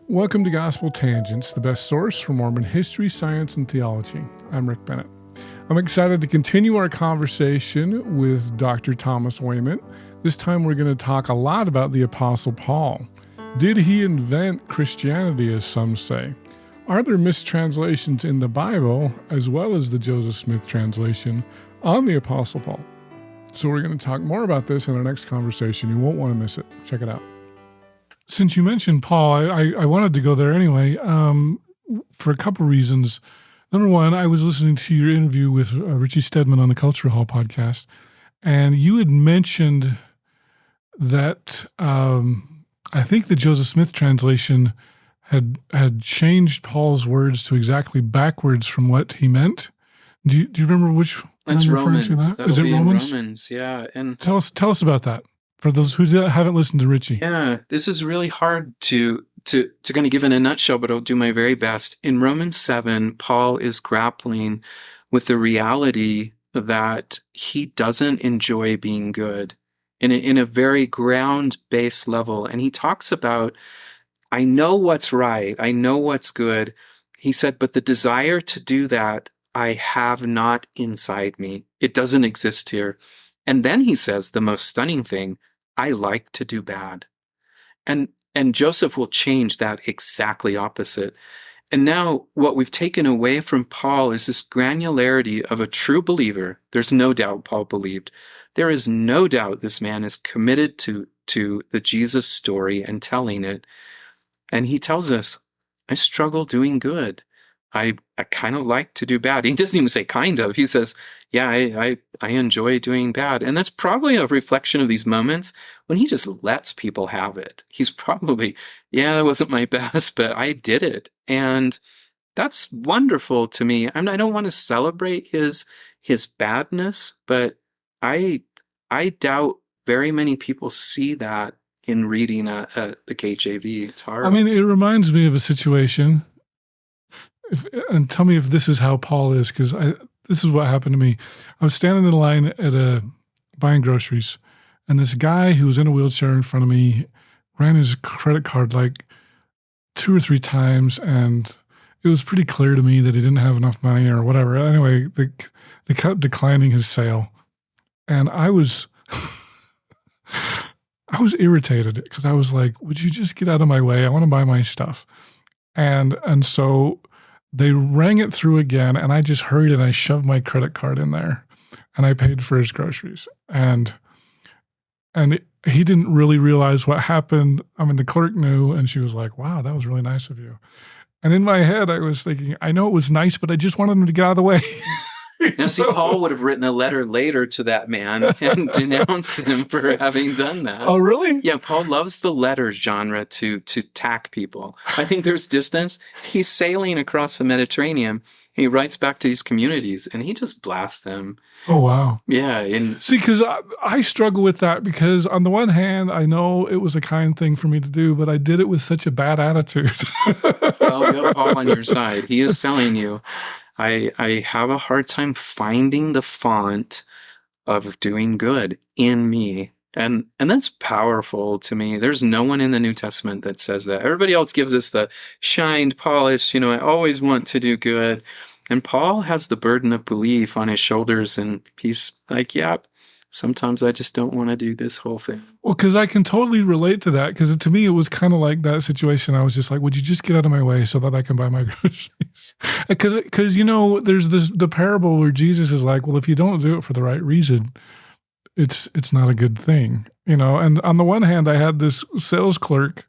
Welcome to Gospel Tangents, the best source for Mormon history, science, and theology. I'm Rick Bennett. I'm excited to continue our conversation with Dr. Thomas Wayment. This time we're going to talk a lot about the Apostle Paul. Did he invent Christianity, as some say? Are there mistranslations in the Bible, as well as the Joseph Smith translation on the Apostle Paul? So we're going to talk more about this in our next conversation. You won't want to miss it. Check it out. Since you mentioned Paul, I wanted to go there anyway for a couple reasons. Number one, I was listening to your interview with Richie Stedman on the Culture Hall podcast, and you had mentioned that I think the Joseph Smith translation had changed Paul's words to exactly backwards from what he meant. Do you remember which? That's Romans. Is it Romans? Romans, yeah. And tell us about that. For those who haven't listened to Richie. Yeah, this is really hard to kind of give in a nutshell, but I'll do my very best. In Romans 7, Paul is grappling with the reality that he doesn't enjoy being good in a very ground-based level. And he talks about, I know what's right, I know what's good. He said, but the desire to do that, I have not inside me. It doesn't exist here. And then he says the most stunning thing, I like to do bad. And Joseph will change that exactly opposite. And now what we've taken away from Paul is this granularity of a true believer. There's no doubt Paul believed. There is no doubt this man is committed to the Jesus story and telling it. And he tells us, I struggle doing good. I kind of like to do bad. He doesn't even say kind of. He says, yeah, I enjoy doing bad. And that's probably a reflection of these moments when he just lets people have it. He's probably, yeah, it wasn't my best, but I did it. And that's wonderful to me. I don't want to celebrate his badness, but I doubt very many people see that in reading a KJV. It's hard. I mean, it reminds me of a situation. And tell me if this is how Paul is, because this is what happened to me. I was standing in line at buying groceries, and this guy who was in a wheelchair in front of me ran his credit card like 2 or 3 times, and it was pretty clear to me that he didn't have enough money or whatever. Anyway, they kept declining his sale, and I was irritated because I was like, "Would you just get out of my way? I want to buy my stuff." And so they rang it through again, and I just hurried and I shoved my credit card in there, and I paid for his groceries. And he didn't really realize what happened. I mean, the clerk knew, and she was like, "Wow, that was really nice of you." And in my head, I was thinking, I know it was nice, but I just wanted him to get out of the way. Now, see, Paul would have written a letter later to that man and denounced him for having done that. Oh, really? Yeah, Paul loves the letter genre to tack people. I think there's distance. He's sailing across the Mediterranean. He writes back to these communities, and he just blasts them. Oh, wow. Yeah. See, because I struggle with that because on the one hand, I know it was a kind thing for me to do, but I did it with such a bad attitude. Well, you have Paul on your side. He is telling you, I have a hard time finding the font of doing good in me. And that's powerful to me. There's no one in the New Testament that says that. Everybody else gives us the shined, polished, I always want to do good. And Paul has the burden of belief on his shoulders, and he's like, yeah, sometimes I just don't want to do this whole thing. Well, because I can totally relate to that, because to me, it was kind of like that situation. I was just like, would you just get out of my way so that I can buy my groceries? Because there's the parable where Jesus is like, well, if you don't do it for the right reason, it's not a good thing, And on the one hand, I had this sales clerk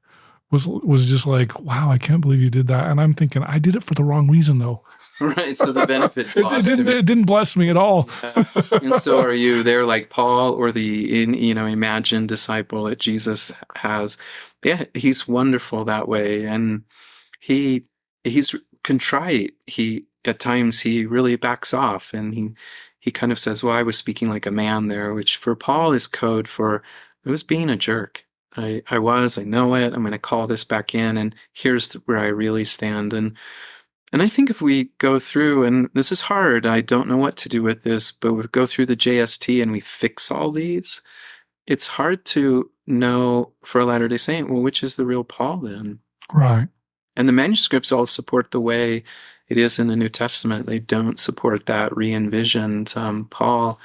was just like, wow, I can't believe you did that. And I'm thinking, I did it for the wrong reason, though. Right, so the benefits lost it didn't bless me at all. Yeah. And so are you. They're like Paul or the imagined disciple that Jesus has. Yeah, he's wonderful that way, and he's contrite. At times he really backs off, and he kind of says, "Well, I was speaking like a man there," which for Paul is code for I was being a jerk. I know it. I'm going to call this back in, and here's where I really stand. And I think if we go through, and this is hard, I don't know what to do with this, but we go through the JST and we fix all these, it's hard to know for a Latter-day Saint, well, which is the real Paul then? Right. And the manuscripts all support the way it is in the New Testament. They don't support that re-envisioned Paul.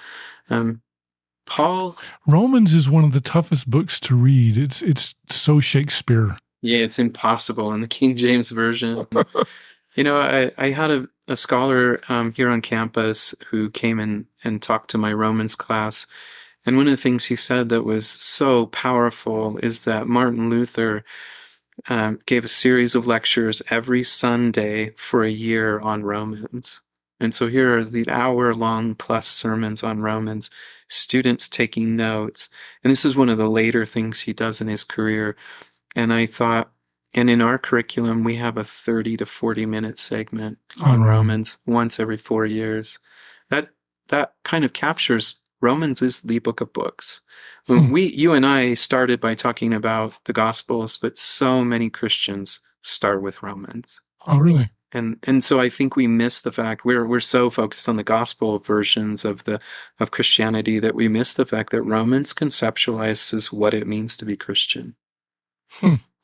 Paul. Romans is one of the toughest books to read. It's so Shakespeare. Yeah, it's impossible in the King James Version. I had a scholar here on campus who came in and talked to my Romans class. And one of the things he said that was so powerful is that Martin Luther gave a series of lectures every Sunday for a year on Romans. And so here are the hour-long plus sermons on Romans, students taking notes. And this is one of the later things he does in his career. And I thought, and in our curriculum, we have a 30 to 40-minute segment on Romans once every 4 years. That kind of captures Romans is the book of books. You and I started by talking about the Gospels, but so many Christians start with Romans. Oh, really? And so I think we miss the fact we're so focused on the gospel versions of Christianity that we miss the fact that Romans conceptualizes what it means to be Christian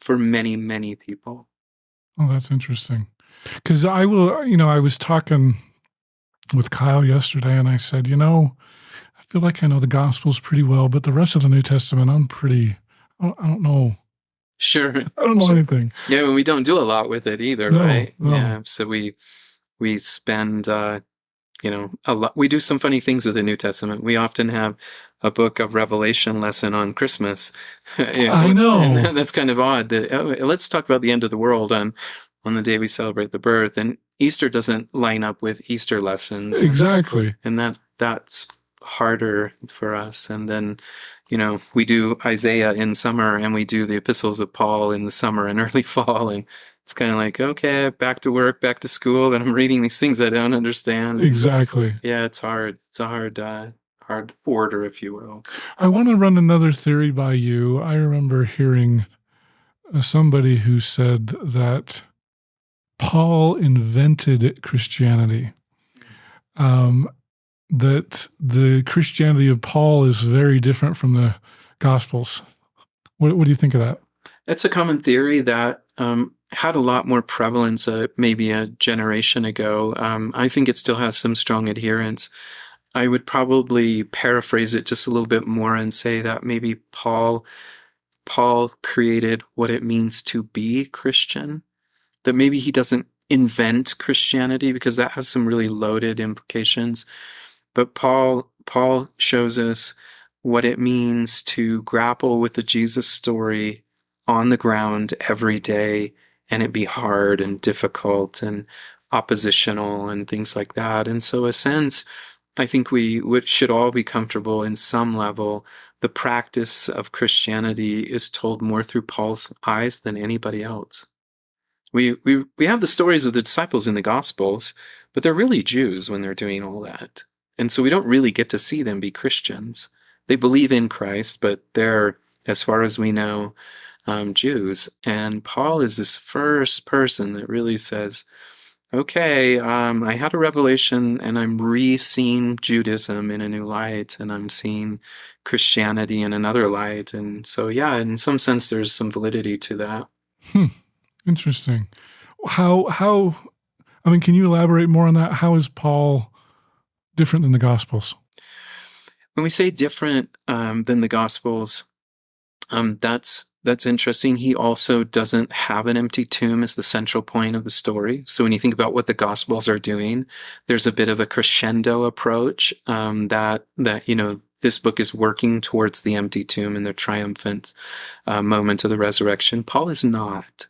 for many, many people. Oh, that's interesting. Because I was talking with Kyle yesterday, and I said, I feel like I know the Gospels pretty well, but the rest of the New Testament, I don't know. Sure. I don't know anything. Yeah, and we don't do a lot with it either, right? No. Yeah, so we spend, a lot. We do some funny things with the New Testament. We often have a book of Revelation lesson on Christmas. I know. And that's kind of odd. Let's talk about the end of the world on the day we celebrate the birth. And Easter doesn't line up with Easter lessons. Exactly. And that's harder for us. And then, we do Isaiah in summer and we do the epistles of Paul in the summer and early fall. And it's kind of like, okay, back to work, back to school. And I'm reading these things I don't understand. Exactly. Yeah, it's hard. It's a hard order, if you will. I want to run another theory by you. I remember hearing somebody who said that Paul invented Christianity. That the Christianity of Paul is very different from the Gospels. What do you think of that? It's a common theory that had a lot more prevalence maybe a generation ago. I think it still has some strong adherents. I would probably paraphrase it just a little bit more and say that maybe Paul created what it means to be Christian, that maybe he doesn't invent Christianity because that has some really loaded implications. But Paul shows us what it means to grapple with the Jesus story on the ground every day, and it be hard and difficult and oppositional and things like that. And so, a sense, I think we should all be comfortable in some level. The practice of Christianity is told more through Paul's eyes than anybody else. We have the stories of the disciples in the Gospels, but they're really Jews when they're doing all that. And so we don't really get to see them be Christians. They believe in Christ, but they're, as far as we know, Jews. And Paul is this first person that really says, okay, I had a revelation and I'm re-seeing Judaism in a new light, and I'm seeing Christianity in another light. And so, yeah, in some sense, there's some validity to that. Interesting. How, can you elaborate more on that? How is Paul different than the Gospels? When we say different than the Gospels, that's interesting. He also doesn't have an empty tomb as the central point of the story. So when you think about what the Gospels are doing, there's a bit of a crescendo approach that this book is working towards the empty tomb and the triumphant moment of the resurrection. Paul is not.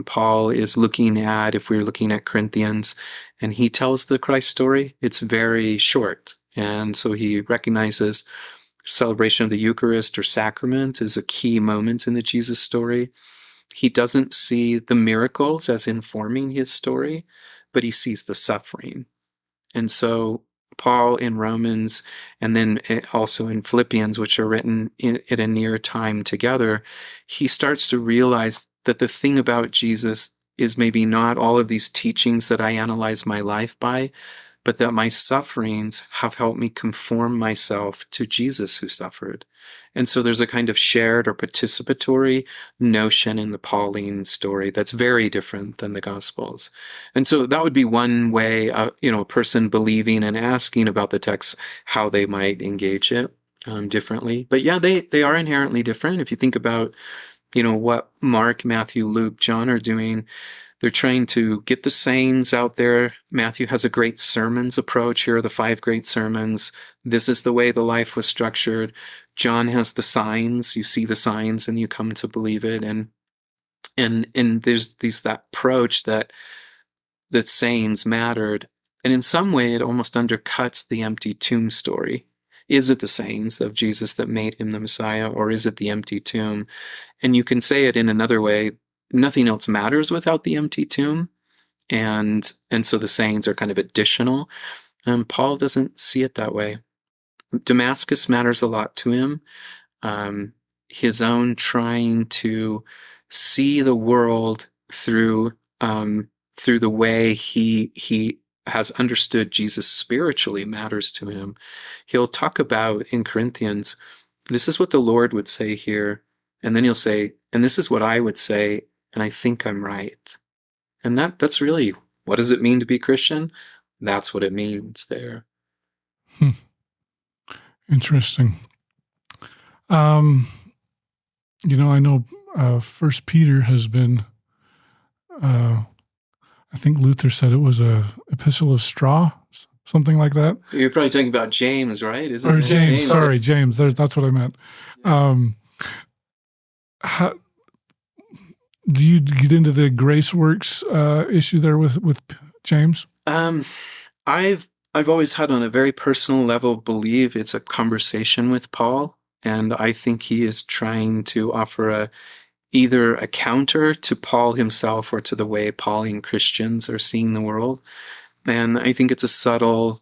Paul is looking at, if we're looking at Corinthians, and he tells the Christ story, it's very short. And so he recognizes celebration of the Eucharist or sacrament is a key moment in the Jesus story. He doesn't see the miracles as informing his story, but he sees the suffering. And so Paul in Romans, and then also in Philippians, which are written at a near time together, he starts to realize that the thing about Jesus is maybe not all of these teachings that I analyze my life by, but that my sufferings have helped me conform myself to Jesus who suffered. And so there's a kind of shared or participatory notion in the Pauline story that's very different than the Gospels. And so that would be one way, a person believing and asking about the text, how they might engage it differently. But yeah, they are inherently different. If you think about, what Mark, Matthew, Luke, John are doing, they're trying to get the sayings out there. Matthew has a great sermons approach. Here are the 5 great sermons. This is the way the life was structured. John has the signs. You see the signs and you come to believe it. And there's that approach that sayings mattered. And in some way, it almost undercuts the empty tomb story. Is it the sayings of Jesus that made him the Messiah, or is it the empty tomb? And you can say it in another way. Nothing else matters without the empty tomb. And so the sayings are kind of additional. Paul doesn't see it that way. Damascus matters a lot to him. His own trying to see the world through the way he has understood Jesus spiritually matters to him. He'll talk about in Corinthians, this is what the Lord would say here. And then he'll say, and this is what I would say, and I think I'm right. And that's really, what does it mean to be Christian? That's what it means there. Interesting. I know 1 Peter has been, I think Luther said it was a epistle of straw, something like that. You're probably talking about James, right? Isn't or it? James, sorry, James. That's what I meant. Do you get into the grace works issue there with James? I've always had, on a very personal level, believe it's a conversation with Paul, and I think he is trying to offer either a counter to Paul himself or to the way Pauline Christians are seeing the world. And I think it's a subtle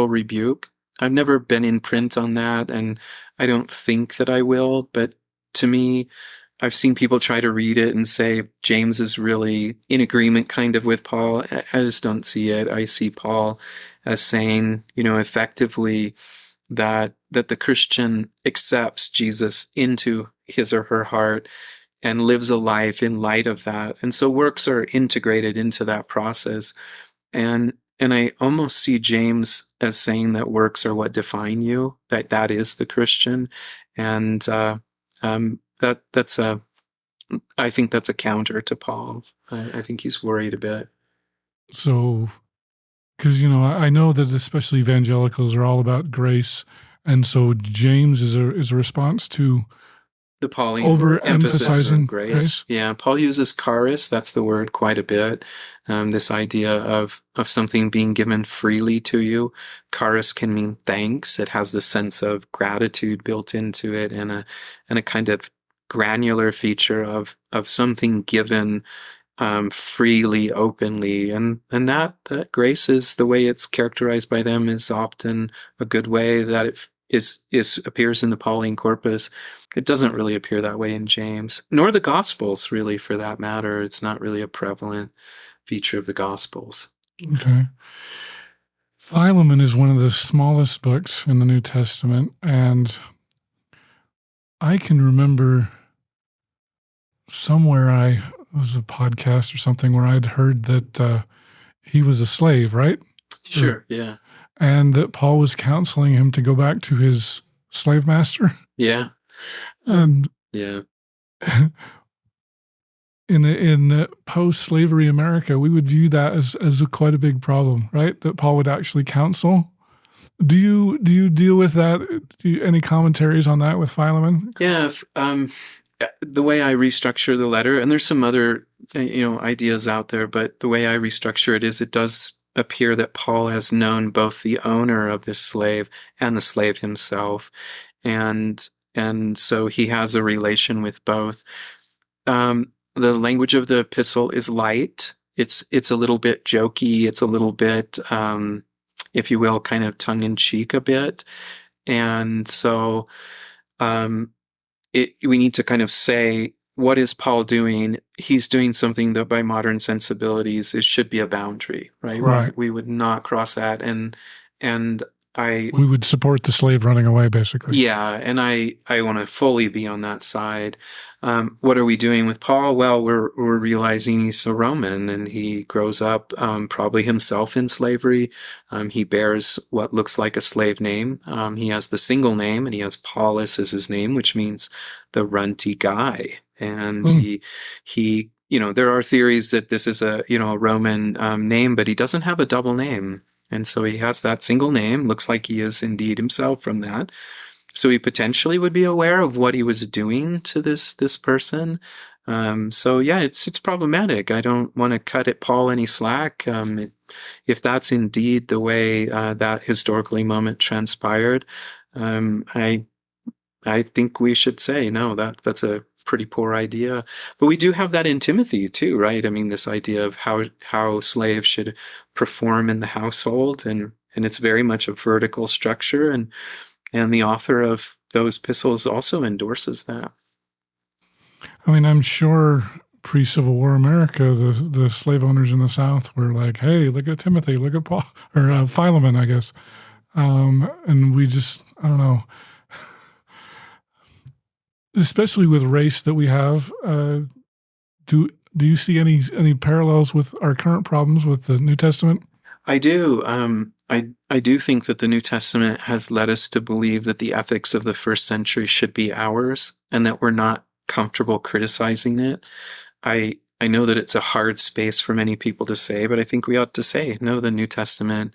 rebuke. I've never been in print on that, and I don't think that I will, but to me, I've seen people try to read it and say James is really in agreement kind of with Paul. I just don't see it. I see Paul as saying, effectively that the Christian accepts Jesus into his or her heart and lives a life in light of that. And so works are integrated into that process. And I almost see James as saying that works are what define you, that is the Christian. And I think that's a counter to Paul. I think he's worried a bit. So, because, I know that especially evangelicals are all about grace. And so James is a response to the Pauline overemphasizing of grace. Yeah, Paul uses charis, that's the word, quite a bit. This idea of something being given freely to you. Charis can mean thanks. It has the sense of gratitude built into it, and a kind of granular feature of something given freely, openly, and that grace is the way it's characterized by them is often a good way that it appears in the Pauline corpus. It doesn't really appear that way in James, nor the Gospels, really, for that matter. It's not really a prevalent feature of the Gospels. Okay. Philemon is one of the smallest books in the New Testament, and I can remember somewhere it was a podcast or something where I'd heard that he was a slave, right? Sure, yeah. And that Paul was counseling him to go back to his slave master. Yeah. And yeah. In post-slavery America, we would view that as quite a big problem, right? That Paul would actually counsel. Do you deal with that? Any commentaries on that with Philemon? Yeah. The way I restructure the letter, and there's some other ideas out there, but the way I restructure it is it does appear that Paul has known both the owner of this slave and the slave himself, and so he has a relation with both. The language of the epistle is light. It's a little bit jokey. It's a little bit, if you will, kind of tongue-in-cheek a bit, and so we need to kind of say, what is Paul doing? He's doing something that by modern sensibilities, it should be a boundary, right? Right. We would not cross that. And We would support the slave running away, basically. Yeah, and I want to fully be on that side. What are we doing with Paul? Well, we're realizing he's a Roman, and he grows up probably himself in slavery. He bears what looks like a slave name. He has the single name, and he has Paulus as his name, which means the runty guy. And he there are theories that this is a Roman name, but he doesn't have a double name. And so he has that single name, looks like he is indeed himself from that. So he potentially would be aware of what he was doing to this person. So yeah, it's problematic. I don't want to cut at Paul any slack. If that's indeed the way that historically moment transpired, I think we should say, no, that's a pretty poor idea. But we do have that in Timothy too, right? I mean, this idea of how slaves should perform in the household, and it's very much a vertical structure, and the author of those epistles also endorses that. I mean, I'm sure pre-Civil War America, the slave owners in the South were like, hey, look at Timothy, look at Paul, or Philemon, I guess. And we just, I don't know, especially with race that we have, do you see any parallels with our current problems with the New Testament? I do. I do think that the New Testament has led us to believe that the ethics of the first century should be ours, and that we're not comfortable criticizing it. I know that it's a hard space for many people to say, but I think we ought to say, no, the New Testament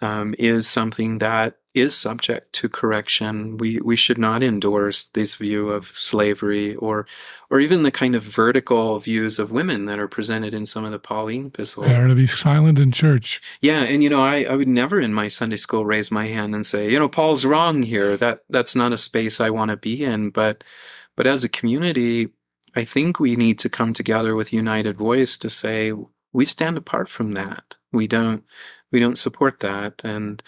is something that is subject to correction. We should not endorse this view of slavery or even the kind of vertical views of women that are presented in some of the Pauline epistles. They are to be silent in church. Yeah, and I would never in my Sunday school raise my hand and say, Paul's wrong here. That's not a space I want to be in. But as a community, I think we need to come together with united voice to say we stand apart from that. We don't support that, and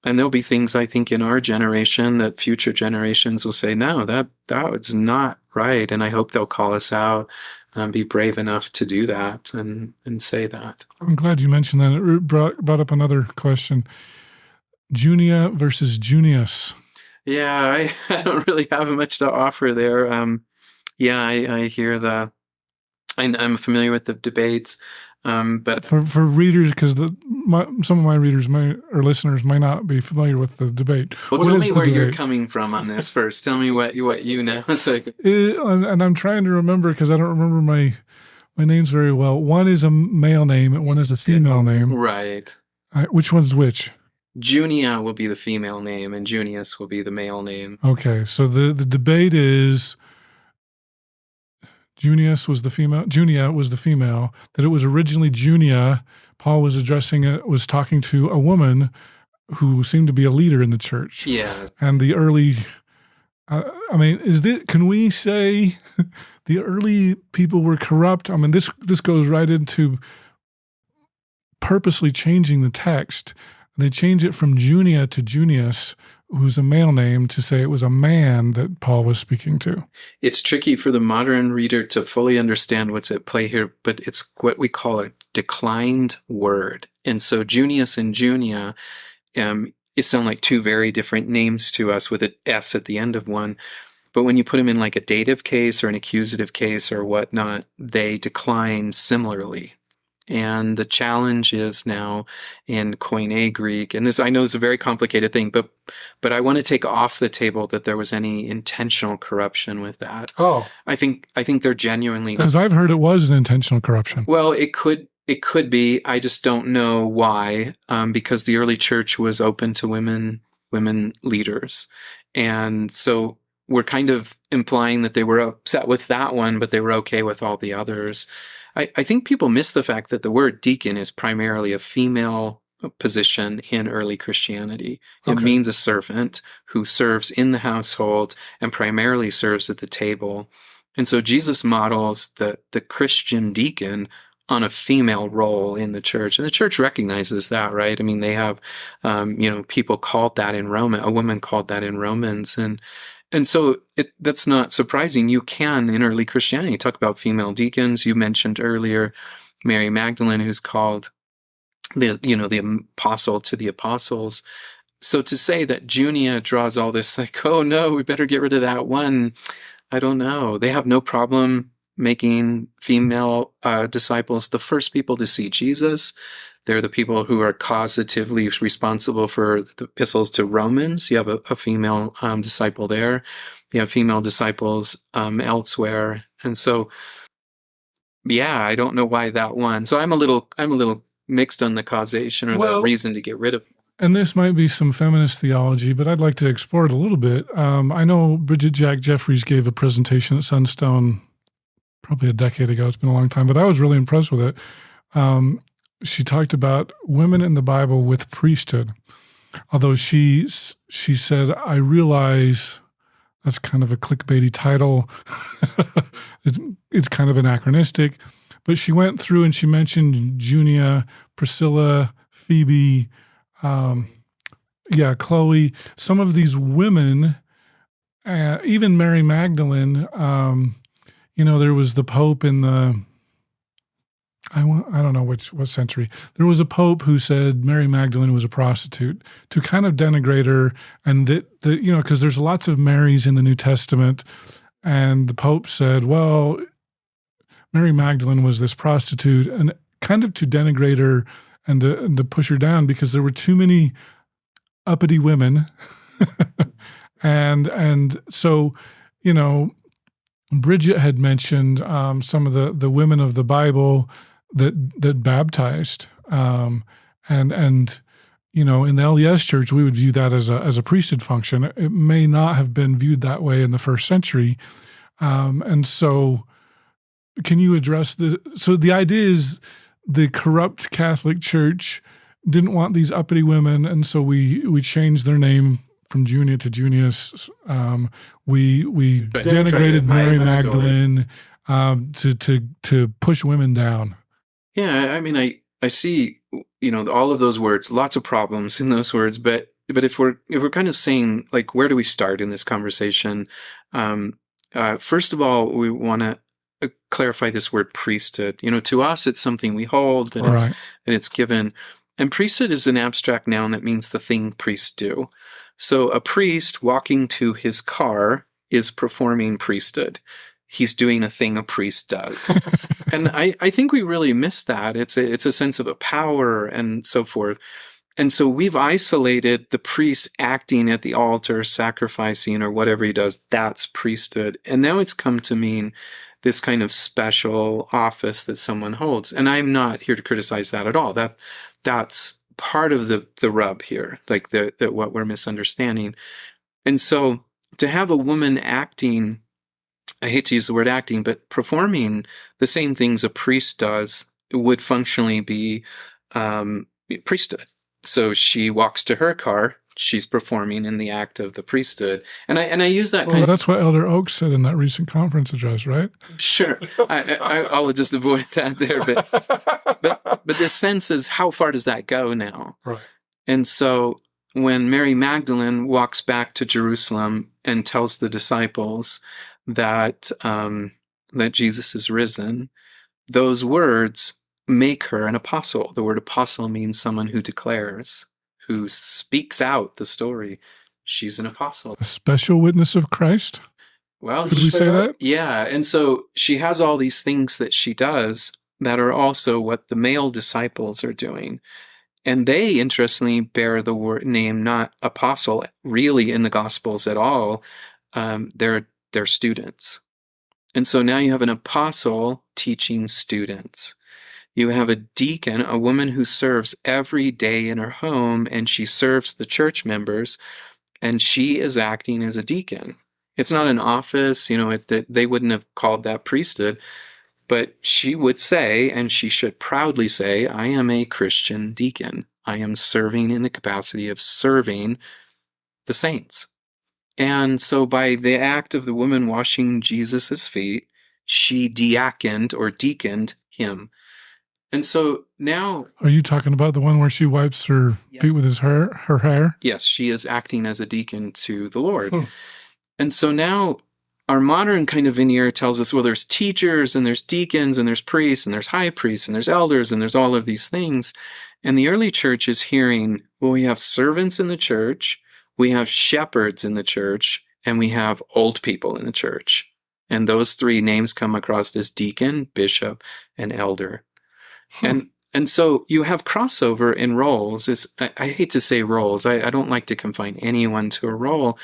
there'll be things, I think, in our generation that future generations will say, no, that was not right, and I hope they'll call us out and be brave enough to do that and say that. I'm glad you mentioned that. It brought up another question. Junia versus Junius. Yeah, I don't really have much to offer there. I hear I'm familiar with the debates. But for readers, because some of my readers or listeners might not be familiar with the debate. Well, tell me where you're coming from on this first. Tell me what you know. And I'm trying to remember, because I don't remember my names very well. One is a male name and one is a female name. Right. Which one's which? Junia will be the female name and Junius will be the male name. Okay, so the debate is Junia was the female, that it was originally Junia. Paul was talking to a woman who seemed to be a leader in the church. Yeah. And the early, can we say the early people were corrupt? I mean, this goes right into purposely changing the text. They change it from Junia to Junius, who's a male name, to say it was a man that Paul was speaking to. It's tricky for the modern reader to fully understand what's at play here, but it's what we call a declined word. And so Junius and Junia, it sound like two very different names to us with an S at the end of one. But when you put them in like a dative case or an accusative case or whatnot, they decline similarly. And the challenge is now in Koine Greek, and this I know is a very complicated thing, but I want to take off the table that there was any intentional corruption with that. Oh, I think they're genuinely, because I've heard it was an intentional corruption. Well, it could be. I just don't know why, because the early church was open to women leaders, and so we're kind of implying that they were upset with that one, but they were okay with all the others. I think people miss the fact that the word deacon is primarily a female position in early Christianity. It means a servant who serves in the household and primarily serves at the table. And so Jesus models the Christian deacon on a female role in the church. And the church recognizes that, right? I mean, they have, people called that in Romans, a woman called that in Romans. And so that's not surprising. You can, in early Christianity, talk about female deacons. You mentioned earlier Mary Magdalene, who's called the apostle to the apostles. So to say that Junia draws all this, like, oh no, we better get rid of that one, I don't know. They have no problem making female disciples the first people to see Jesus. They're the people who are causatively responsible for the epistles to Romans. You have a female disciple there. You have female disciples elsewhere. And so, yeah, I don't know why that one. So I'm a little mixed on the causation or the reason to get rid of it. And this might be some feminist theology, but I'd like to explore it a little bit. I know Bridget Jack Jeffries gave a presentation at Sunstone probably a decade ago. It's been a long time, but I was really impressed with it. She talked about women in the Bible with priesthood. Although she said, I realize that's kind of a clickbaity title. It's kind of anachronistic. But she went through and she mentioned Junia, Priscilla, Phoebe, Chloe, some of these women, even Mary Magdalene. There was the Pope in the, I don't know what century. There was a Pope who said Mary Magdalene was a prostitute to kind of denigrate her, and because there's lots of Marys in the New Testament, and the Pope said, well, Mary Magdalene was this prostitute, and kind of to denigrate her and to push her down because there were too many uppity women. and so, Bridget had mentioned some of the women of the Bible that baptized. In the LDS church, we would view that as a priesthood function. It may not have been viewed that way in the first century. And so can you address so the idea is the corrupt Catholic Church didn't want these uppity women, and so we changed their name from Junia to Junius. We denigrated Mary Magdalene to push women down. Yeah, I mean, I see, all of those words, lots of problems in those words, but if we're kind of saying, like, where do we start in this conversation? First of all, we want to clarify this word priesthood. To us, it's something we hold and it's given. And priesthood is an abstract noun that means the thing priests do. So a priest walking to his car is performing priesthood. He's doing a thing a priest does. And I think we really miss that. It's a sense of a power and so forth. And so we've isolated the priest acting at the altar, sacrificing or whatever he does. That's priesthood. And now it's come to mean this kind of special office that someone holds. And I'm not here to criticize that at all. That's part of the rub here, like what we're misunderstanding. And so to have a woman acting, I hate to use the word acting, but performing the same things a priest does would functionally be priesthood. So she walks to her car, she's performing in the act of the priesthood. And I use that kind of... That's what Elder Oaks said in that recent conference address, right? Sure. I'll just avoid that there. But the sense is, how far does that go now? Right. And so when Mary Magdalene walks back to Jerusalem and tells the disciples that Jesus is risen, those words make her an apostle. The word apostle means someone who declares, who speaks out the story. She's an apostle. A special witness of Christ? Well, could we say that? Yeah. And so she has all these things that she does that are also what the male disciples are doing. And they, interestingly, bear the name not apostle really in the Gospels at all. They're students. And so now you have an apostle teaching students. You have a deacon, a woman who serves every day in her home, and she serves the church members, and she is acting as a deacon. It's not an office, they wouldn't have called that priesthood, but she would say, and she should proudly say, I am a Christian deacon. I am serving in the capacity of serving the saints. And so by the act of the woman washing Jesus' feet, she diaconed or deaconed him. And so now... Are you talking about the one where she wipes her feet with her hair? Yes, she is acting as a deacon to the Lord. And so now our modern kind of veneer tells us, well, there's teachers and there's deacons and there's priests and there's high priests and there's elders and there's all of these things. And the early church is hearing, well, we have servants in the church, we have shepherds in the church, and we have old people in the church. And those three names come across as deacon, bishop, and elder. And so you have crossover in roles. I hate to say roles. I don't like to confine anyone to a role.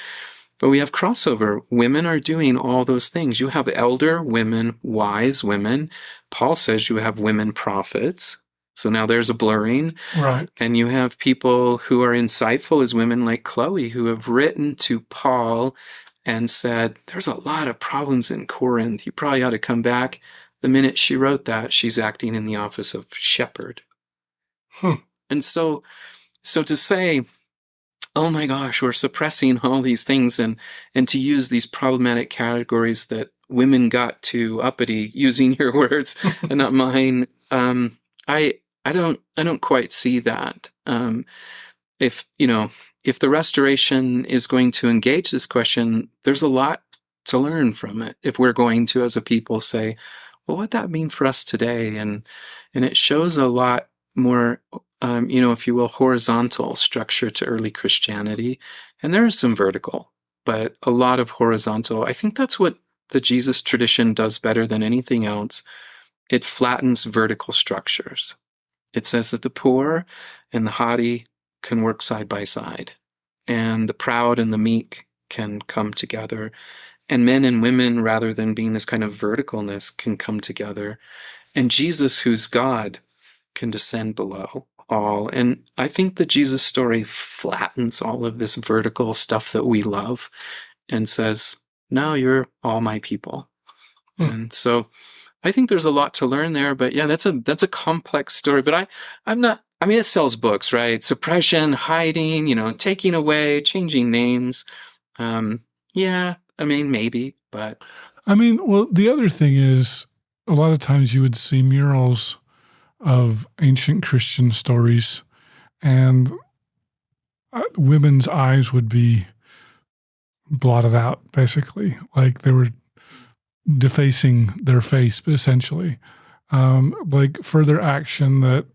But we have crossover. Women are doing all those things. You have elder women, wise women. Paul says you have women prophets. So now there's a blurring. Right. And you have people who are insightful as women like Chloe, who have written to Paul and said, there's a lot of problems in Corinth. You probably ought to come back. The minute she wrote that, she's acting in the office of shepherd. And so to say, oh my gosh, we're suppressing all these things and to use these problematic categories that women got too uppity, using your words and not mine, I don't quite see that. If the restoration is going to engage this question, there's a lot to learn from it. If we're going to, as a people, say, well, what'd that mean for us today? And it shows a lot more, if you will, horizontal structure to early Christianity. And there is some vertical, but a lot of horizontal. I think that's what the Jesus tradition does better than anything else. It flattens vertical structures. It says that the poor and the haughty can work side by side, and the proud and the meek can come together. And men and women, rather than being this kind of verticalness, can come together. And Jesus, who's God, can descend below all. And I think the Jesus story flattens all of this vertical stuff that we love and says, no, you're all my people. And so I think there's a lot to learn there. But yeah, that's a complex story. But I'm not, it sells books, right? Suppression, hiding, taking away, changing names. Maybe, but... well, the other thing is, a lot of times you would see murals of ancient Christian stories, and women's eyes would be blotted out, basically. Like they were defacing their face, essentially. Like further action that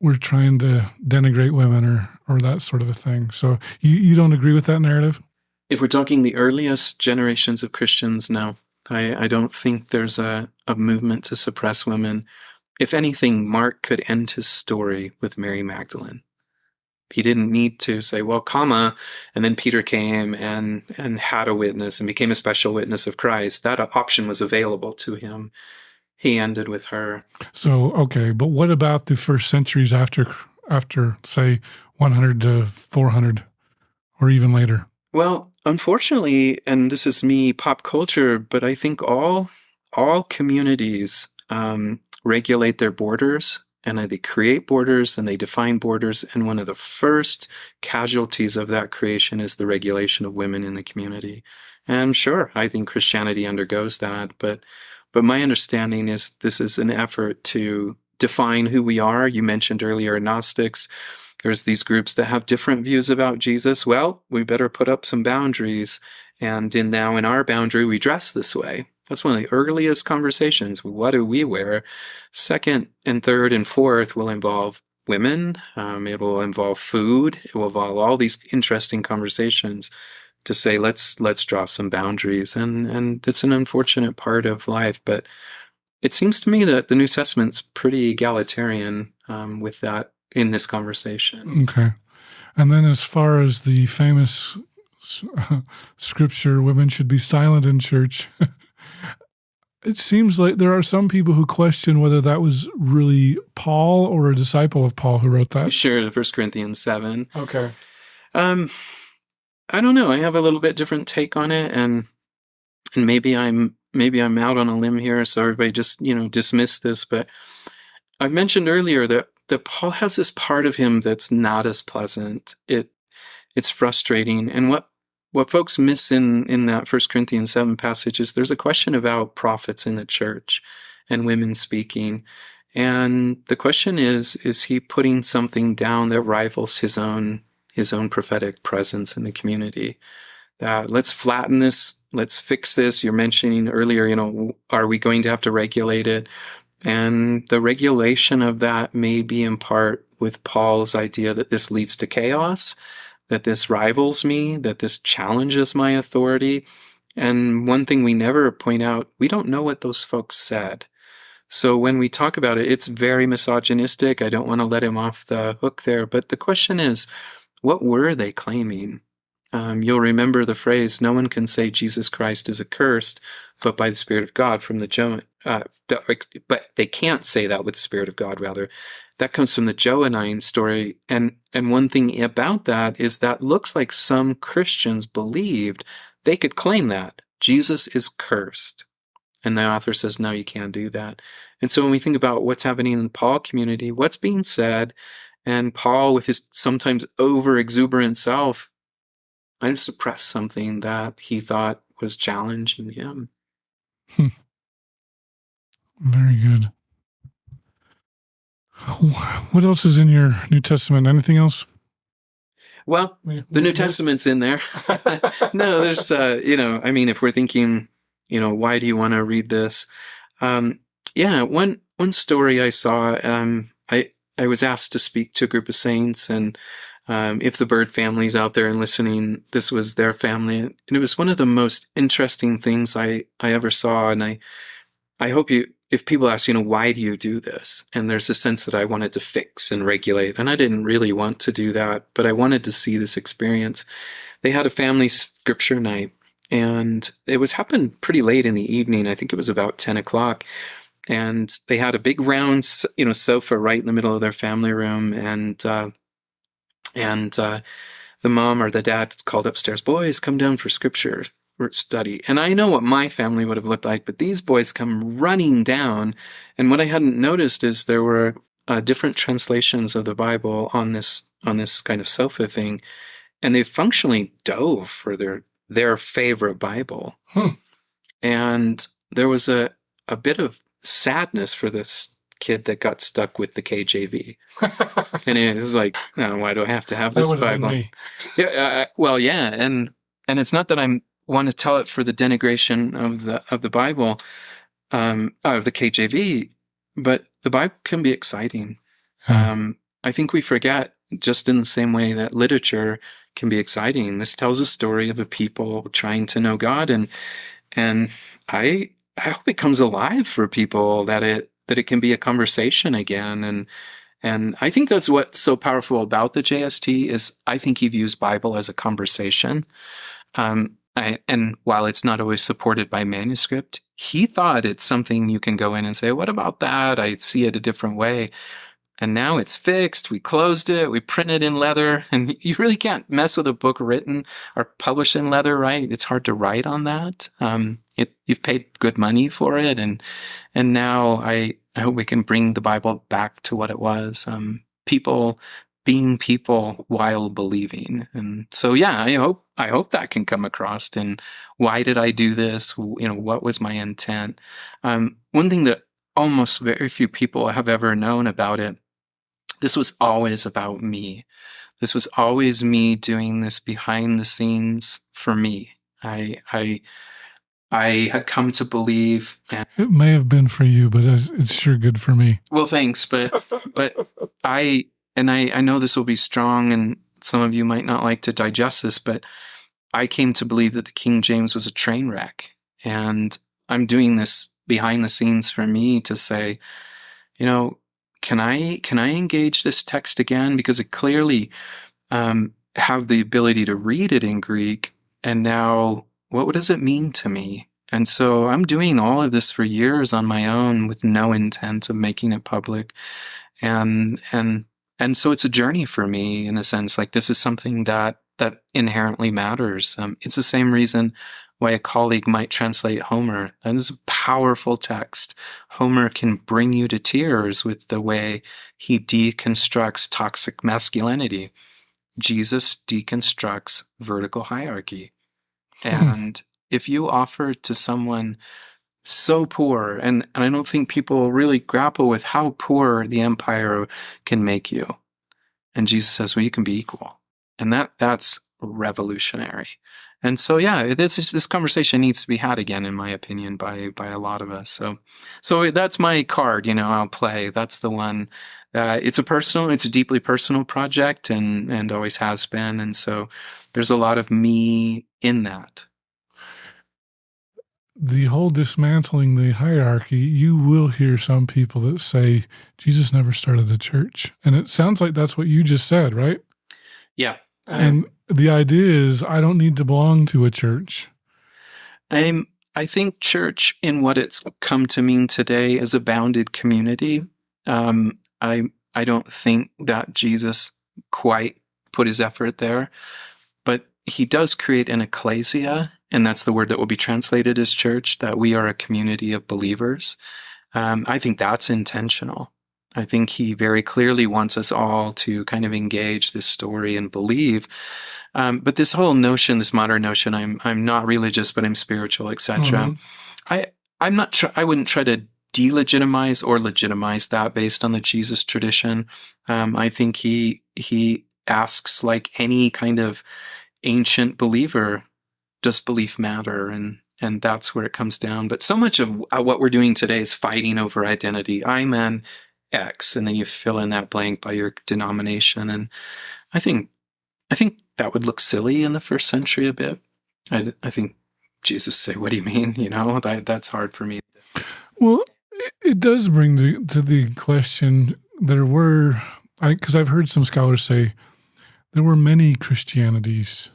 we're trying to denigrate women or that sort of a thing. So you don't agree with that narrative? If we're talking the earliest generations of Christians, no. I don't think there's a movement to suppress women. If anything, Mark could end his story with Mary Magdalene. He didn't need to say, well, and then Peter came and had a witness and became a special witness of Christ. That option was available to him. He ended with her. So, okay, but what about the first centuries after say, 100 to 400 or even later? Well, unfortunately, and this is me, pop culture, but I think all communities regulate their borders, and they create borders and they define borders. And one of the first casualties of that creation is the regulation of women in the community. And sure, I think Christianity undergoes that, but my understanding is this is an effort to define who we are. You mentioned earlier Gnostics. There's these groups that have different views about Jesus. Well, we better put up some boundaries. And now in our boundary, we dress this way. That's one of the earliest conversations. What do we wear? Second and third and fourth will involve women. It will involve food. It will involve all these interesting conversations to say, let's draw some boundaries. And it's an unfortunate part of life. But it seems to me that the New Testament's pretty egalitarian with that in this conversation. Okay. And then as far as the famous scripture, women should be silent in church, it seems like there are some people who question whether that was really Paul or a disciple of Paul who wrote that. Sure, 1 Corinthians 7. Okay. I don't know. I have a little bit different take on it, and maybe I'm out on a limb here, so everybody just, dismiss this, but I mentioned earlier that Paul has this part of him that's not as pleasant. It's frustrating. And what folks miss in that 1 Corinthians 7 passage is there's a question about prophets in the church and women speaking. And the question is he putting something down that rivals his own prophetic presence in the community? Let's flatten this let's fix this. You're mentioning earlier, are we going to have to regulate it? And the regulation of that may be in part with Paul's idea that this leads to chaos, that this rivals me, that this challenges my authority. And one thing we never point out, we don't know what those folks said. So when we talk about it, it's very misogynistic. I don't want to let him off the hook there. But the question is, what were they claiming? You'll remember the phrase, no one can say Jesus Christ is accursed, but by the Spirit of God from the but they can't say that with the Spirit of God, rather. That comes from the Johannine story. And one thing about that is that looks like some Christians believed they could claim that Jesus is cursed. And the author says, no, you can't do that. And so when we think about what's happening in the Paul community, what's being said, and Paul with his sometimes over-exuberant self might have suppressed something that he thought was challenging him. Very good. What else is in your New Testament? Anything else? Well, the New Testament's in there. No, there's, if we're thinking, why do you want to read this? One story I saw, I was asked to speak to a group of saints, and if the Bird family's out there and listening, this was their family. And it was one of the most interesting things I ever saw. And I hope if people ask, why do you do this? And there's a sense that I wanted to fix and regulate. And I didn't really want to do that, but I wanted to see this experience. They had a family scripture night, and it was happened pretty late in the evening. I think it was about 10 o'clock. And they had a big round, sofa right in the middle of their family room. And the mom or the dad called upstairs, boys, come down for scripture study. And I know what my family would have looked like, but these boys come running down. And what I hadn't noticed is there were different translations of the Bible on this kind of sofa thing. And they functionally dove for their favorite Bible. And there was a bit of sadness for this kid that got stuck with the KJV. And it was like, oh, why do I have to have this Bible? Yeah, and it's not that I want to tell it for the denigration of the Bible, of the KJV, but the Bible can be exciting. I think we forget, just in the same way that literature can be exciting. This tells a story of a people trying to know God, and I hope it comes alive for people, that it can be a conversation again. And I think that's what's so powerful about the JST is I think he views Bible as a conversation. And while it's not always supported by manuscript, he thought it's something you can go in and say, what about that? I see it a different way. And now it's fixed. We closed it. We printed in leather. And you really can't mess with a book written or published in leather, right? It's hard to write on that. You've paid good money for it. And now I hope we can bring the Bible back to what it was. People being people while believing. And so, I hope that can come across. And why did I do this? What was my intent? One thing that almost very few people have ever known about it, this was always about me. This was always me doing this behind the scenes for me. I had come to believe. It may have been for you, but it's sure good for me. Well, thanks. But I know this will be strong, and some of you might not like to digest this, but I came to believe that the King James was a train wreck. And I'm doing this behind the scenes for me to say, can I engage this text again? Because it clearly have the ability to read it in Greek. And now, what does it mean to me? And so I'm doing all of this for years on my own with no intent of making it public. And so it's a journey for me, in a sense. Like, this is something that inherently matters. It's the same reason why a colleague might translate Homer. That is a powerful text. Homer can bring you to tears with the way he deconstructs toxic masculinity. Jesus deconstructs vertical hierarchy. And if you offer to someone so poor, and I don't think people really grapple with how poor the empire can make you. And Jesus says, well, you can be equal. And that's revolutionary. And so, yeah, this conversation needs to be had again, in my opinion, by a lot of us. So that's my card. I'll play. That's the one. It's a deeply personal project, and always has been. And so, there's a lot of me in that. The whole dismantling the hierarchy, you will hear some people that say Jesus never started a church, and it sounds like that's what you just said, right? Yeah. And the idea is, I don't need to belong to a church. I think church, in what it's come to mean today, is a bounded community. I don't think that Jesus quite put his effort there, but he does create an ecclesia, and that's the word that will be translated as church, that we are a community of believers. I think that's intentional. I think he very clearly wants us all to kind of engage this story and believe. But this whole notion, this modern notion, I'm not religious, but I'm spiritual, etc. I'm not. I wouldn't try to delegitimize or legitimize that based on the Jesus tradition. I think he asks, like any kind of ancient believer, does belief matter? And that's where it comes down. But so much of what we're doing today is fighting over identity. I'm an X, and then you fill in that blank by your denomination. And I think that would look silly in the first century a bit. I think Jesus would say, "What do you mean?" That's hard for me. Well, it does bring to the question. Because I've heard some scholars say there were many Christianities.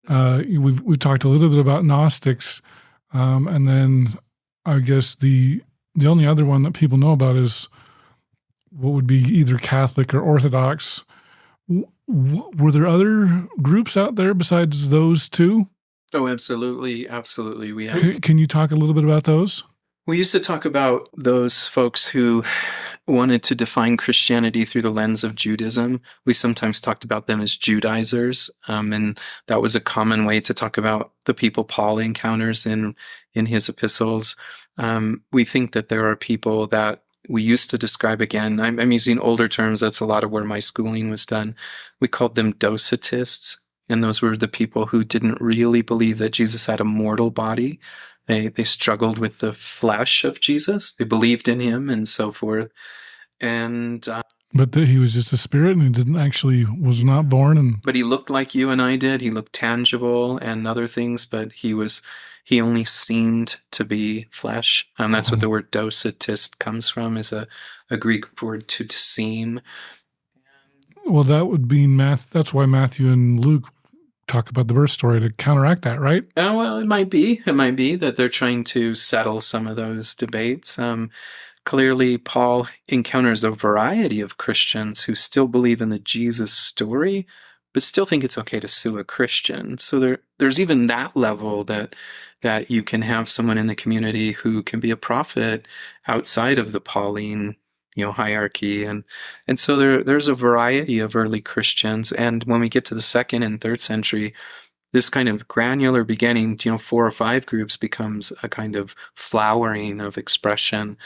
We've talked a little bit about Gnostics, and then I guess the only other one that people know about is what would be either Catholic or Orthodox. Were there other groups out there besides those two? Oh, absolutely. We have. Can you talk a little bit about those? We used to talk about those folks who wanted to define Christianity through the lens of Judaism. We sometimes talked about them as Judaizers, and that was a common way to talk about the people Paul encounters in his epistles. We think that there are people that we used to describe, again, I'm using older terms, that's a lot of where my schooling was done. We called them docetists, and those were the people who didn't really believe that Jesus had a mortal body. They struggled with the flesh of Jesus. They believed in him and so forth. And but he was just a spirit, and he was not born. But he looked like you and I did. He looked tangible and other things, but he only seemed to be flesh. That's what the word docetist comes from, is a Greek word to seem. Well, that would be that's why Matthew and Luke talk about the birth story to counteract that, right? Oh, well, it might be that they're trying to settle some of those debates. Clearly, Paul encounters a variety of Christians who still believe in the Jesus story, but still think it's okay to sue a Christian. So there's even that level that you can have someone in the community who can be a prophet outside of the Pauline hierarchy. And so there's a variety of early Christians. And when we get to the 2nd and 3rd century, this kind of granular beginning, 4 or 5 groups, becomes a kind of flowering of expression,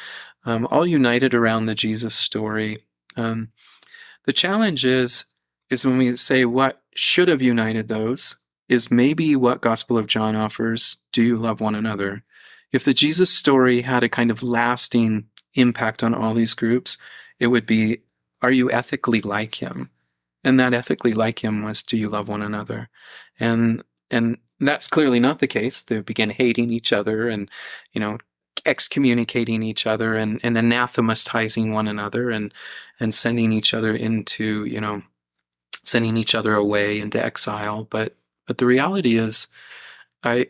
all united around the Jesus story. The challenge is when we say what should have united those, is maybe what Gospel of John offers: do you love one another? If the Jesus story had a kind of lasting impact on all these groups, it would be, are you ethically like him? And that ethically like him was, do you love one another? And that's clearly not the case. They began hating each other and, excommunicating each other and anathematizing one another and sending each other into, sending each other away into exile. But the reality is, I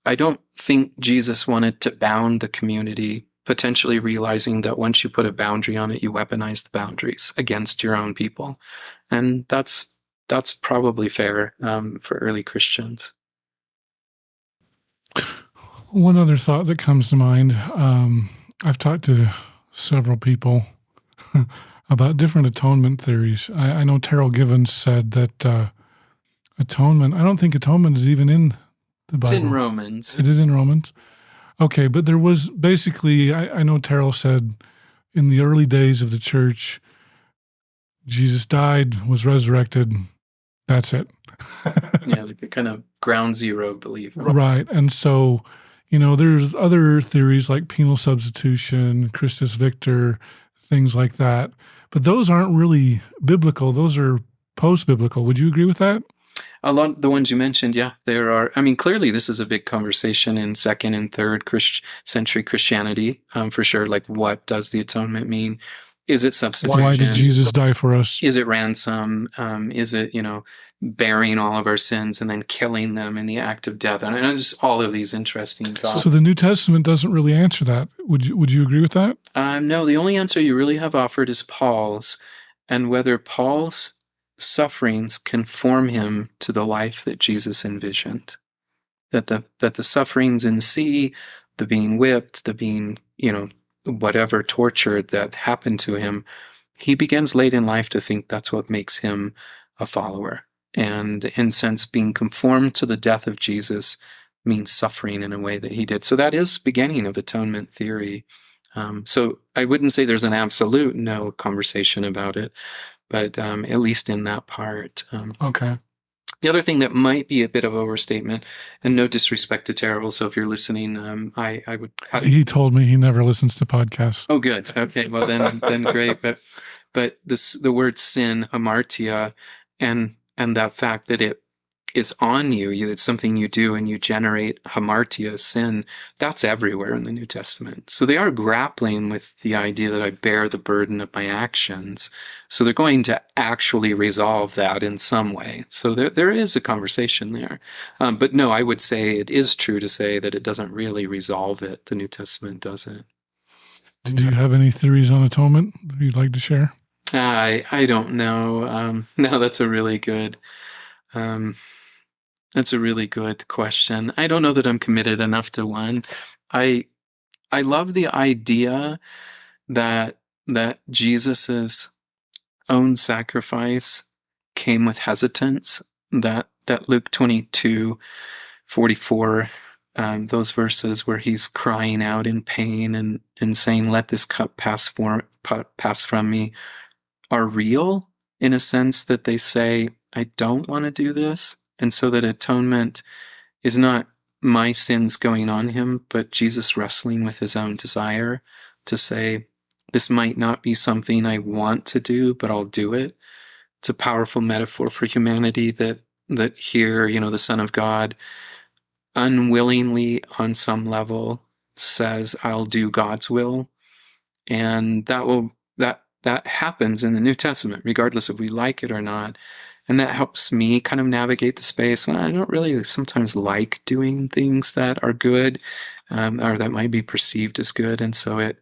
don't think Jesus wanted to bound the community, potentially realizing that once you put a boundary on it, you weaponize the boundaries against your own people. And that's probably fair for early Christians. One other thought that comes to mind, I've talked to several people about different atonement theories. I know Terrell Givens said that atonement, I don't think atonement is even in the Bible. It's in Romans. It is in Romans? Okay, but there was basically, I know Terrell said in the early days of the church, Jesus died, was resurrected, that's it. Yeah, like a kind of ground zero belief. Right. And so, there's other theories like penal substitution, Christus Victor, things like that. But those aren't really biblical. Those are post-biblical. Would you agree with that? A lot of the ones you mentioned, yeah, there are. I mean, clearly this is a big conversation in second and third century Christianity, for sure. Like, what does the atonement mean? Is it substitution? Why did Jesus die for us? Is it ransom? Is it, bearing all of our sins and then killing them in the act of death? And just all of these interesting thoughts. So the New Testament doesn't really answer that. Would you agree with that? No, the only answer you really have offered is Paul's, and whether Paul's sufferings conform him to the life that Jesus envisioned. That the sufferings in sea, the being whipped, the being, whatever tortured that happened to him, he begins late in life to think that's what makes him a follower. And in sense, being conformed to the death of Jesus means suffering in a way that he did. So that is beginning of atonement theory. So I wouldn't say there's an absolute no conversation about it, but at least in that part. Okay. The other thing that might be a bit of overstatement, and no disrespect to Terrible, so if you're listening, I would... He told me he never listens to podcasts. Oh, good. Okay, well then great. But the word sin, hamartia, and that fact that it is on you, it's something you do and you generate hamartia, sin, that's everywhere in the New Testament. So they are grappling with the idea that I bear the burden of my actions. So they're going to actually resolve that in some way. So there is a conversation there. But no, I would say it is true to say that it doesn't really resolve it. The New Testament doesn't. Do you have any theories on atonement that you'd like to share? I don't know. No, that's a really good... That's a really good question. I don't know that I'm committed enough to one. I love the idea that Jesus's own sacrifice came with hesitance. That Luke 22:44, those verses where he's crying out in pain and saying, "Let this cup pass from me," are real in a sense that they say, I don't want to do this. And so that atonement is not my sins going on him, but Jesus wrestling with his own desire to say, this might not be something I want to do, but I'll do it. It's a powerful metaphor for humanity that here, the Son of God unwillingly on some level says, I'll do God's will. And that happens in the New Testament, regardless if we like it or not. And that helps me kind of navigate the space when I don't really sometimes like doing things that are good, or that might be perceived as good. And so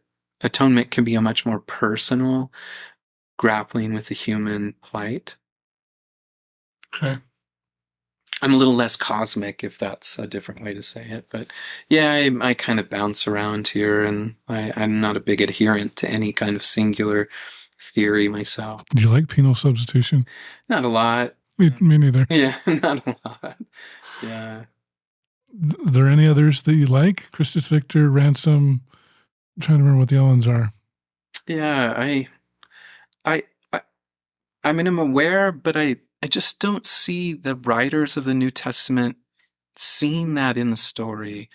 atonement can be a much more personal grappling with the human plight. Okay. I'm a little less cosmic, if that's a different way to say it. But yeah, I kind of bounce around here, and I'm not a big adherent to any kind of singular theory myself. Do you like penal substitution? Not a lot. Me neither. Yeah, not a lot. Yeah. Are there any others that you like? Christus Victor, Ransom? I'm trying to remember what the other ones are. Yeah, I mean, I'm aware, but I just don't see the writers of the New Testament seeing that in the story.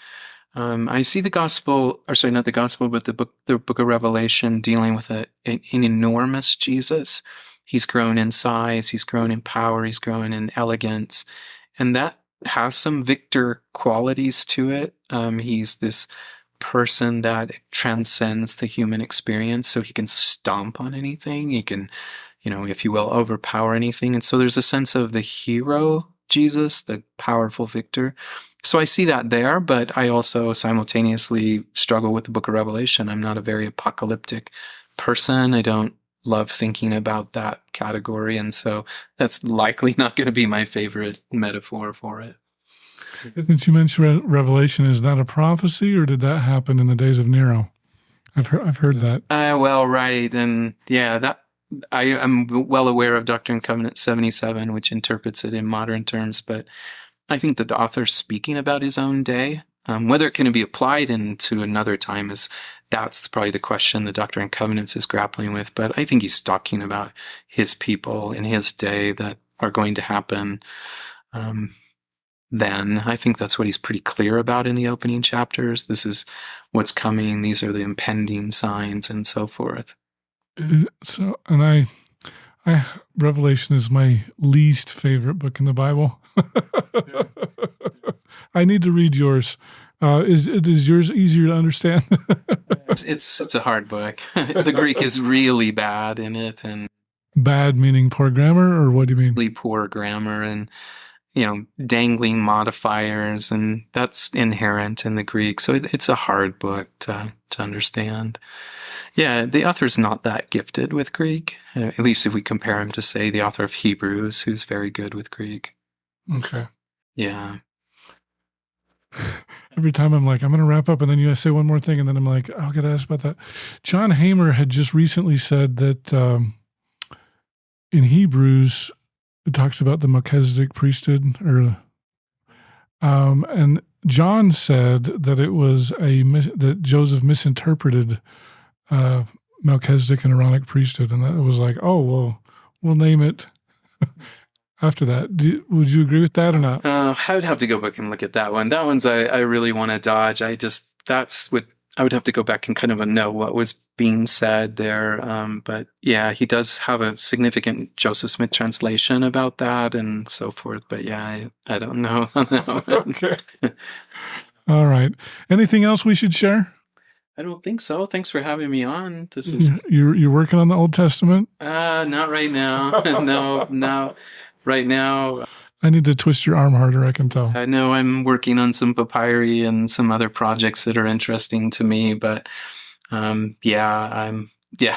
I see the gospel, or sorry, not the gospel, but the book of Revelation dealing with an enormous Jesus. He's grown in size, he's grown in power, he's grown in elegance, and that has some victor qualities to it. He's this person that transcends the human experience, so he can stomp on anything. He can, if you will, overpower anything. And so there's a sense of the hero Jesus, the powerful victor. So I see that there, but I also simultaneously struggle with the book of Revelation. I'm not a very apocalyptic person. I don't love thinking about that category, and so that's likely not going to be my favorite metaphor for it. Since you mentioned Revelation, is that a prophecy, or did that happen in the days of Nero? I've heard that. Well, right, and yeah, that I am well aware of Doctrine and Covenants 77, which interprets it in modern terms, but I think that the author's speaking about his own day. Whether it can be applied into another time that's probably the question the Doctrine and Covenants is grappling with. But I think he's talking about his people in his day that are going to happen. then. I think that's what he's pretty clear about in the opening chapters. This is what's coming. These are the impending signs and so forth. So, and I Revelation is my least favorite book in the Bible. I need to read yours. Is yours easier to understand? It's a hard book. The Greek is really bad in it, and bad meaning poor grammar, or what do you mean? Really poor grammar and dangling modifiers, and that's inherent in the Greek. So it's a hard book to understand. Yeah, the author's not that gifted with Greek, at least if we compare him to, say, the author of Hebrews, who's very good with Greek. Okay. Yeah. Every time I'm like, I'm going to wrap up, and then you say one more thing, and then I'm like, oh, I got to ask about that. John Hamer had just recently said that in Hebrews, it talks about the Melchizedek priesthood, and John said that it was that Joseph misinterpreted Melchizedek and Aaronic priesthood, and that it was like, oh, well, we'll name it after that. Would you agree with that or not? I would have to go back and look at that one. That one's I really want to dodge. That's what I would have to go back and kind of know what was being said there. But yeah, he does have a significant Joseph Smith translation about that and so forth. But yeah, I don't know. Okay. All right. Anything else we should share? I don't think so. Thanks for having me on. This is you're working on the Old Testament? Not right now. No. Right now, I need to twist your arm harder, I can tell. I know I'm working on some papyri and some other projects that are interesting to me, but yeah. Do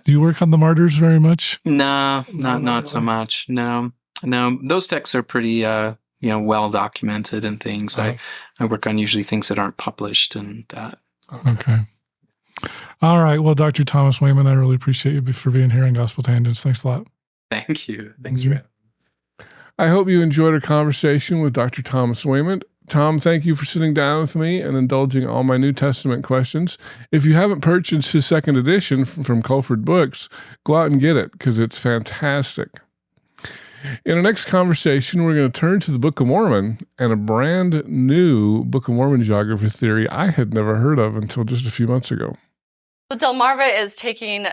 you work on the martyrs very much? No, not so much. No. Those texts are pretty well documented and things. I work on usually things that aren't published and that. Okay. All right. Well, Dr. Thomas Wayment, I really appreciate you for being here on Gospel Tangents. Thanks a lot. Thank you. Thanks for having me. I hope you enjoyed our conversation with Dr. Thomas Wayment. Tom, thank you for sitting down with me and indulging all my New Testament questions. If you haven't purchased his second edition from Culford Books, go out and get it because it's fantastic. In our next conversation, we're going to turn to the Book of Mormon and a brand new Book of Mormon geography theory I had never heard of until just a few months ago. So Delmarva is taking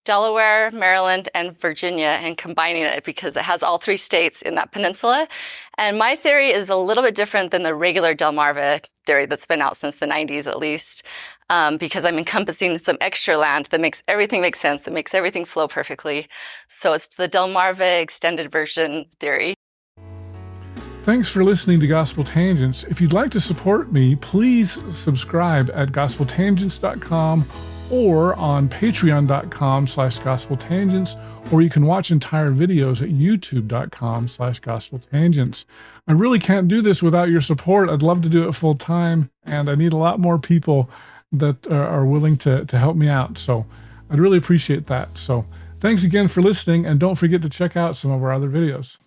Delaware, Maryland, and Virginia and combining it because it has all three states in that peninsula. And my theory is a little bit different than the regular Delmarva theory that's been out since the 90s at least, because I'm encompassing some extra land that makes everything make sense, that makes everything flow perfectly. So it's the Delmarva extended version theory. Thanks for listening to Gospel Tangents. If you'd like to support me, please subscribe at gospeltangents.com or on patreon.com/gospeltangents, or you can watch entire videos at youtube.com/gospeltangents. I really can't do this without your support. I'd love to do it full time, and I need a lot more people that are willing to help me out. So I'd really appreciate that. So thanks again for listening, and don't forget to check out some of our other videos.